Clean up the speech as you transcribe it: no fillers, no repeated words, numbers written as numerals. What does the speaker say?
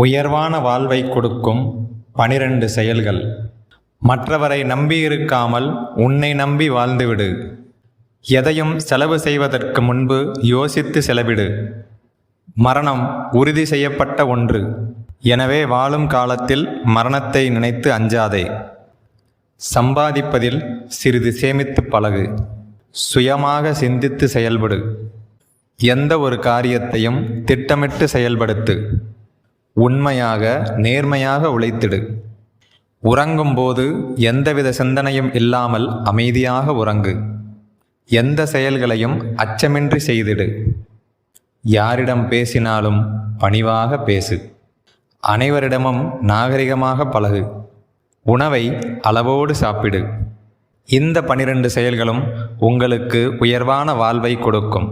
உயர்வான வாழ்வை கொடுக்கும் 12 செயல்கள். மற்றவரை நம்பியிருக்காமல் உன்னை நம்பி வாழ்ந்துவிடு. எதையும் செலவு செய்வதற்கு முன்பு யோசித்து செலவிடு. மரணம் உறுதி செய்யப்பட்ட ஒன்று. எனவே வாழும் காலத்தில் மரணத்தை நினைத்து அஞ்சாதே. சம்பாதிப்பதில் சிறிது சேமித்து பழகு. சுயமாக சிந்தித்து செயல்படு. எந்த ஒரு காரியத்தையும் திட்டமிட்டு செயல்படுத்து. உண்மையாக நேர்மையாக உழைத்திடு. உறங்கும்போது எந்தவித சிந்தனையும் இல்லாமல் அமைதியாக உறங்கு. எந்த செயல்களையும் அச்சமின்றி செய்திடு. யாரிடம் பேசினாலும் பணிவாக பேசு. அனைவரிடமும் நாகரிகமாக பழகு. உணவை அளவோடு சாப்பிடு. இந்த 12 செயல்களும் உங்களுக்கு உயர்வான வாழ்வை கொடுக்கும்.